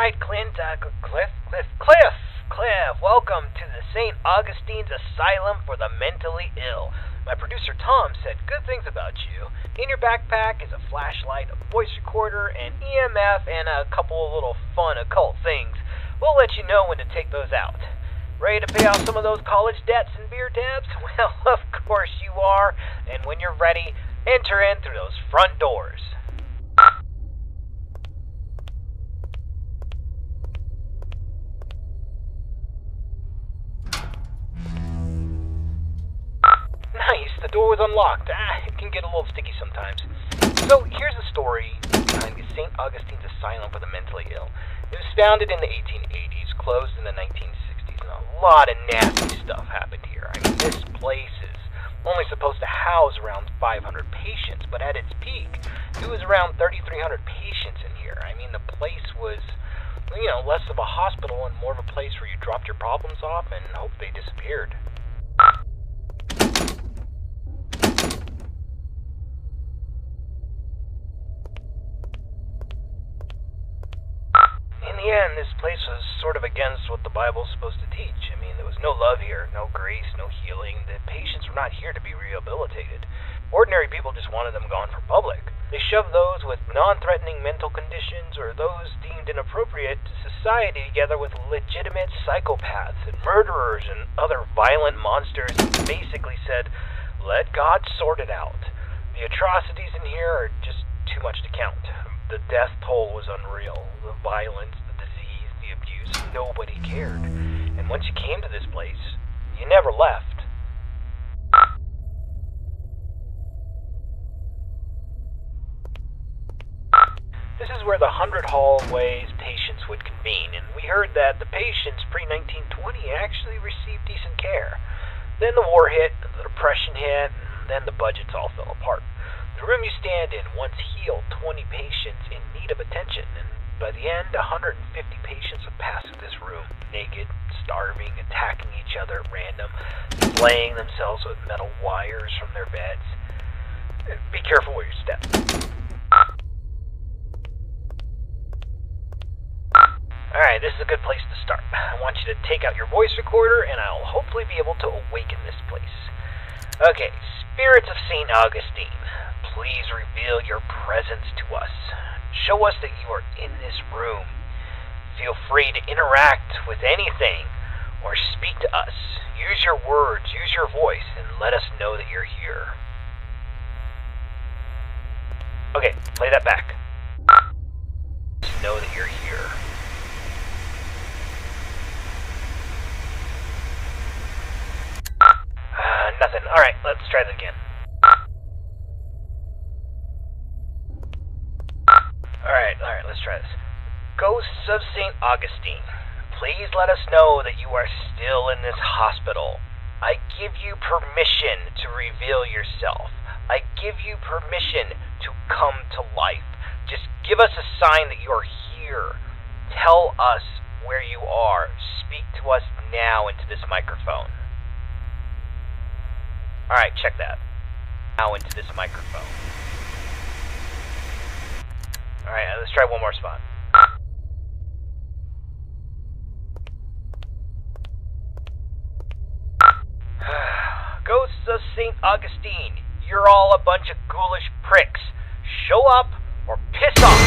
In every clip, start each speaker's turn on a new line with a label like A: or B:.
A: right, Clint, Cliff, welcome to the St. Augustine's Asylum for the Mentally Ill. My producer Tom said good things about you. In your backpack is a flashlight, a voice recorder, an EMF, and a couple of little fun occult things. We'll let you know when to take those out. Ready to pay off some of those college debts and beer tabs? Well, of course you are. And when you're ready, enter in through those front doors. Nice, the door was unlocked. It can get a little sticky sometimes. So here's the story behind the St. Augustine's Asylum for the Mentally Ill. It was founded in the 1880s, closed in the 1960s, and a lot of nasty stuff happened here. I mean, this place is only supposed to house around 500 patients, but at its peak, it was around 3,300 patients in here. I mean, the place was, less of a hospital and more of a place where you dropped your problems off and hoped they disappeared. In the end, this place was sort of against what the Bible's supposed to teach. I mean, there was no love here, no grace, no healing. The patients were not here to be rehabilitated. Ordinary people just wanted them gone for public. They shoved those with non-threatening mental conditions or those deemed inappropriate to society together with legitimate psychopaths and murderers and other violent monsters and basically said, let God sort it out. The atrocities in here are just too much to count. The death toll was unreal. The violence, the disease, the abuse, nobody cared. And once you came to this place, you never left. This is where the 100 hallways patients would convene, and we heard that the patients pre-1920 actually received decent care. Then the war hit, the depression hit, and then the budgets all fell apart. The room you stand in once healed 20 patients in need of attention, and by the end, 150 patients would pass through this room, naked, starving, attacking each other at random, flaying themselves with metal wires from their beds. Be careful where you step. Alright, this is a good place to start. I want you to take out your voice recorder, and I'll hopefully be able to awaken this place. Okay, spirits of St. Augustine, please reveal your presence to us. Show us that you are in this room. Feel free to interact with anything or speak to us. Use your words, use your voice, and let us know that you're here. Okay, play that back. Just know that you're here. Nothing. Alright, let's try that again. Alright, let's try this. Ghosts of St. Augustine, please let us know that you are still in this hospital. I give you permission to reveal yourself. I give you permission to come to life. Just give us a sign that you're here. Tell us where you are. Speak to us now into this microphone. Alright, check that. Now into this microphone. Alright, let's try one more spot. Ghosts of St. Augustine, you're all a bunch of ghoulish pricks. Show up or piss off!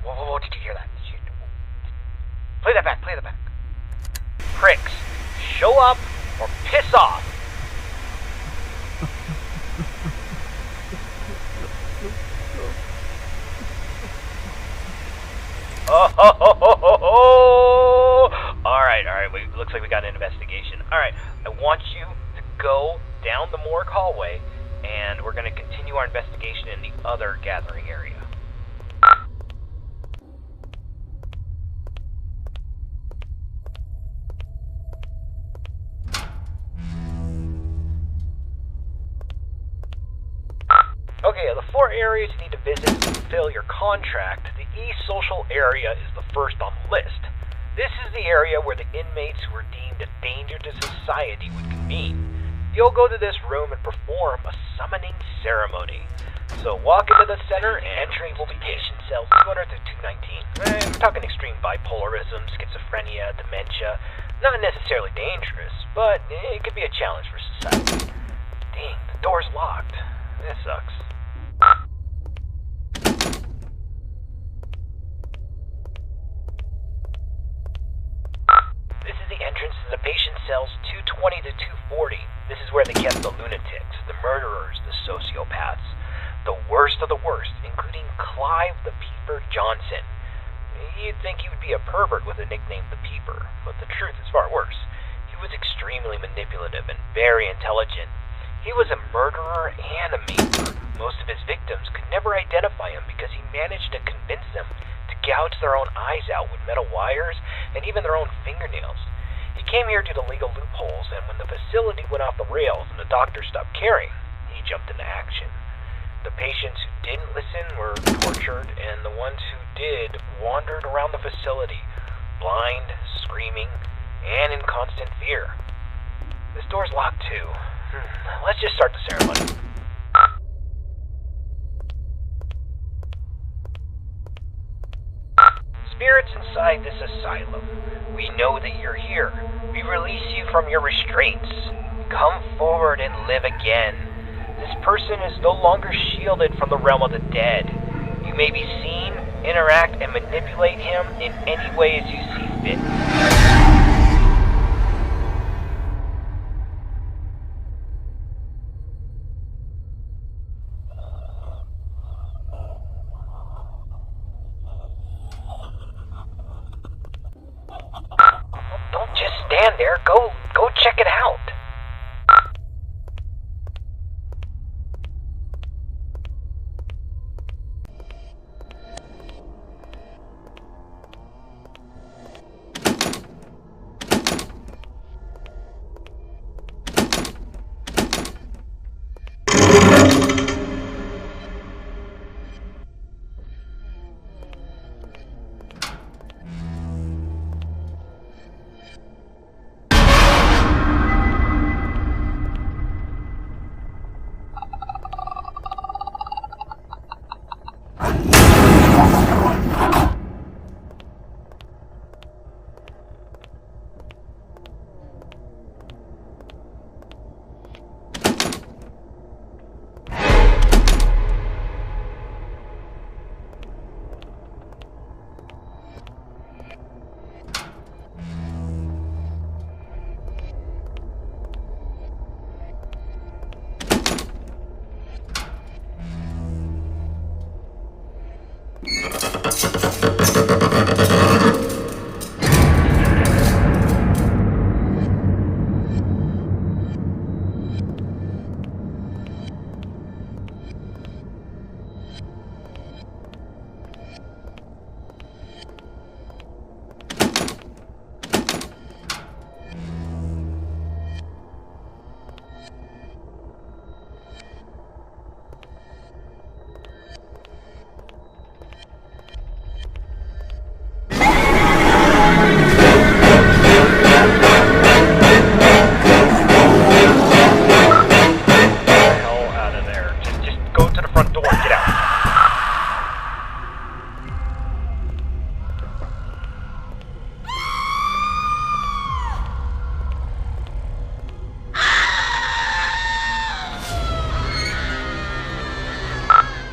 A: Whoa, did you hear that? Play that back. Pricks, show up or piss off! Alright, looks like we got an investigation. Alright, I want you to go down the morgue hallway, and we're going to continue our investigation in the other gathering area. Okay, the 4 areas you need to visit to fulfill your contract. The e-social area is the first on the list. This is the area where the inmates who were deemed a danger to society would convene. You'll go to this room and perform a summoning ceremony. So walk into the center, and entry will be patient cells 200 to 219. We're talking extreme bipolarism, schizophrenia, dementia. Not necessarily dangerous, but it could be a challenge for society. Dang, the door's locked. That sucks. This is the entrance to the patient cells 220 to 240. This is where they kept the lunatics, the murderers, the sociopaths. The worst of the worst, including Clive the Peeper Johnson. You'd think he would be a pervert with a nickname the Peeper, but the truth is far worse. He was extremely manipulative and very intelligent. He was a murderer and a maimer. Most of his victims could never identify him because he managed to convince them to gouge their own eyes out with metal wires and even their own fingernails. He came here due to legal loopholes, and when the facility went off the rails and the doctors stopped caring, he jumped into action. The patients who didn't listen were tortured, and the ones who did wandered around the facility, blind, screaming, and in constant fear. This door's locked too. Let's just start the ceremony. Spirits inside this asylum, we know that you're here. We release you from your restraints. Come forward and live again. This person is no longer shielded from the realm of the dead. You may be seen, interact, and manipulate him in any way as you see fit. Don't just stand there. Go check it out.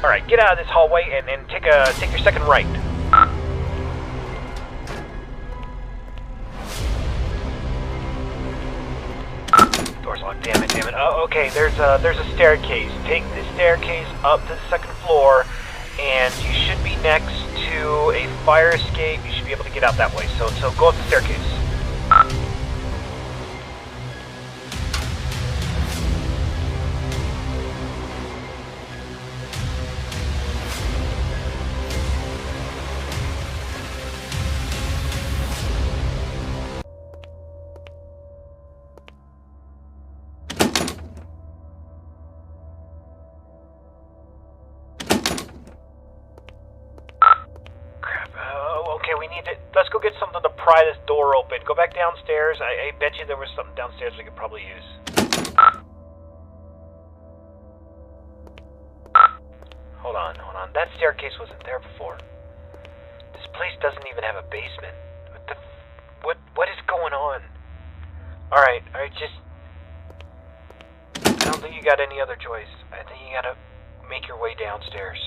A: Alright, get out of this hallway and take your second right. Door's locked, damn it. Oh, okay, there's a staircase. Take the staircase up to the second floor, and you should be next to a fire escape. You should be able to get out that way, so go up the staircase. Let's go get something to pry this door open. Go back downstairs. I bet you there was something downstairs we could probably use. Hold on. That staircase wasn't there before. This place doesn't even have a basement. What is going on? Alright, just... I don't think you got any other choice. I think you gotta make your way downstairs.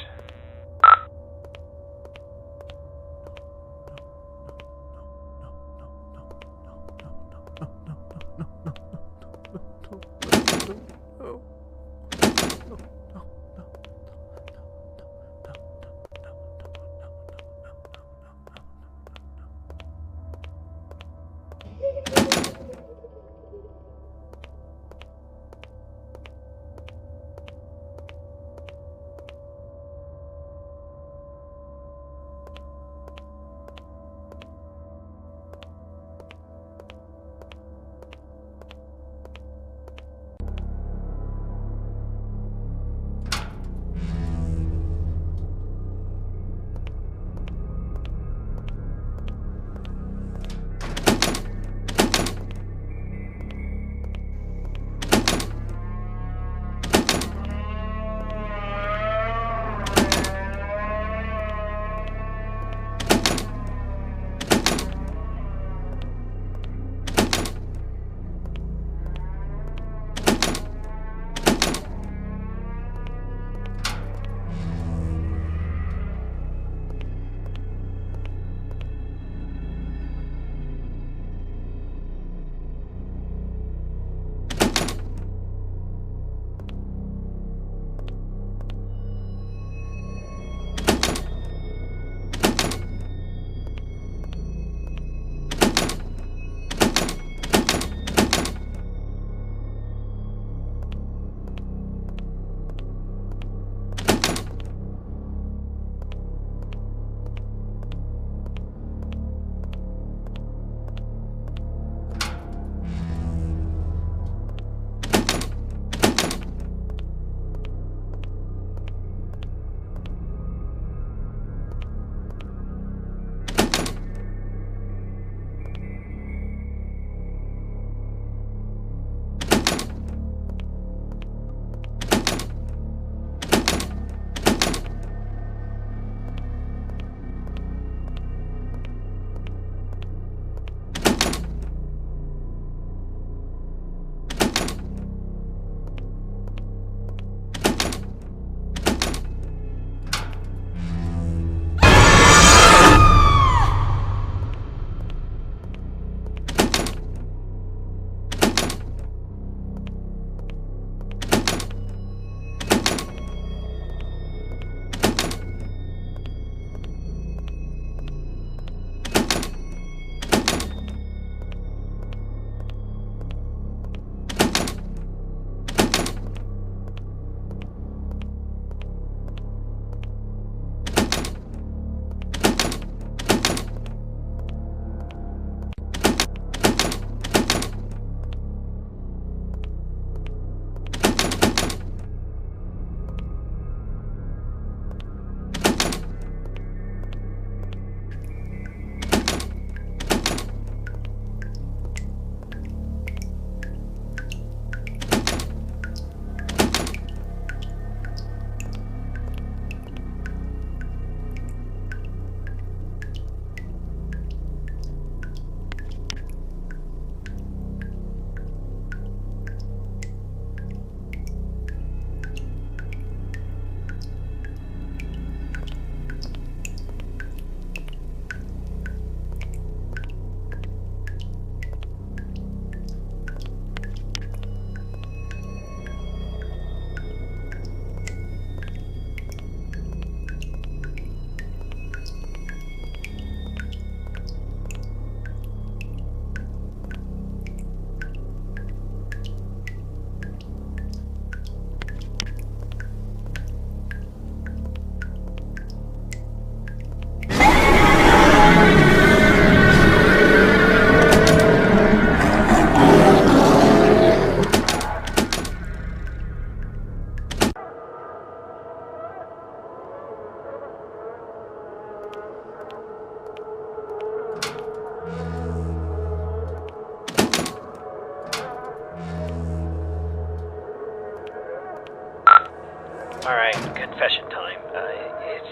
A: Alright, confession time.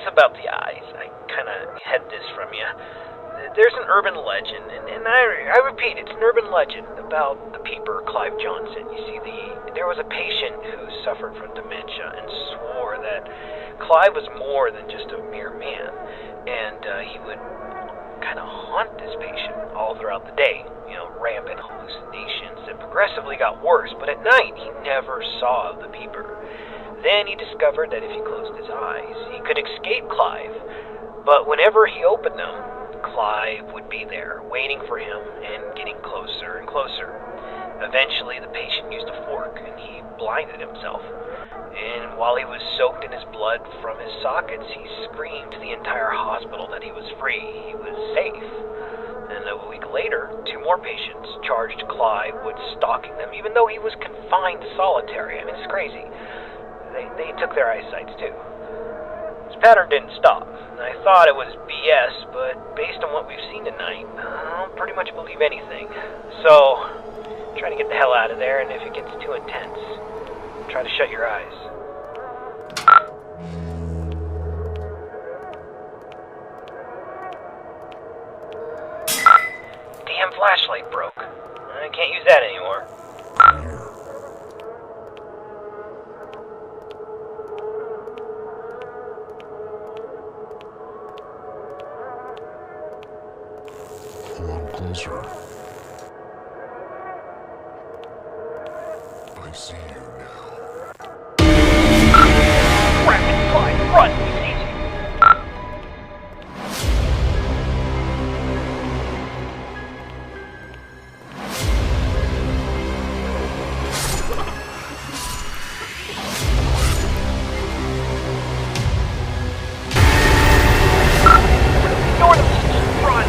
A: about the eyes. I kind of had this from you. There's an urban legend, and I repeat, it's an urban legend about the peeper Clive Johnson. You see, there was a patient who suffered from dementia and swore that Clive was more than just a mere man, and he would kind of haunt this patient all throughout the day. Rampant hallucinations that progressively got worse, but at night he never saw the peeper. Then he discovered that if he closed his eyes, he could escape Clive, but whenever he opened them, Clive would be there, waiting for him and getting closer and closer. Eventually, the patient used a fork, and he blinded himself. And while he was soaked in his blood from his sockets, he screamed to the entire hospital that he was free, he was safe. And a week later, 2 more patients charged Clive with stalking them, even though he was confined to solitary. I mean, it's crazy. They took their eyesights, too. This pattern didn't stop. I thought it was BS, but based on what we've seen tonight, I'll pretty much believe anything. So, try to get the hell out of there, and if it gets too intense, try to shut your eyes. Damn flashlight broke. I can't use that anymore.
B: Come on closer. I see you now.
A: Rapid fire, run! He sees you. Ignore them! Run!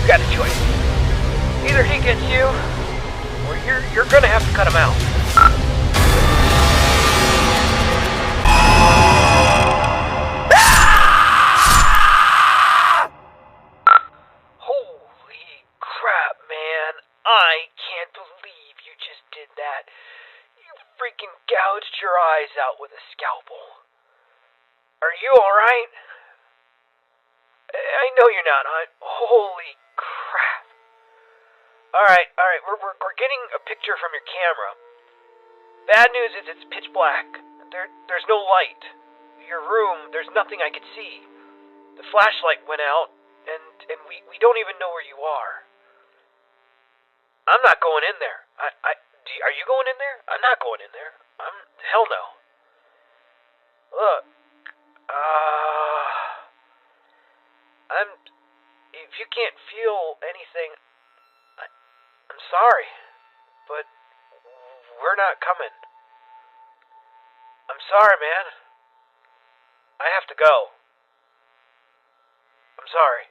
A: Got a choice. Either he gets you, or you're gonna have to cut him out. Holy crap, man. I can't believe you just did that. You freaking gouged your eyes out with a scalpel. Are you alright? I know you're not. Holy crap. Alright. We're getting a picture from your camera. Bad news is it's pitch black. There's no light. Your room, there's nothing I could see. The flashlight went out, and we don't even know where you are. I'm not going in there. Are you going in there? I'm not going in there. Hell no. Look. If you can't feel anything, I'm sorry, but we're not coming. I'm sorry, man. I have to go. I'm sorry.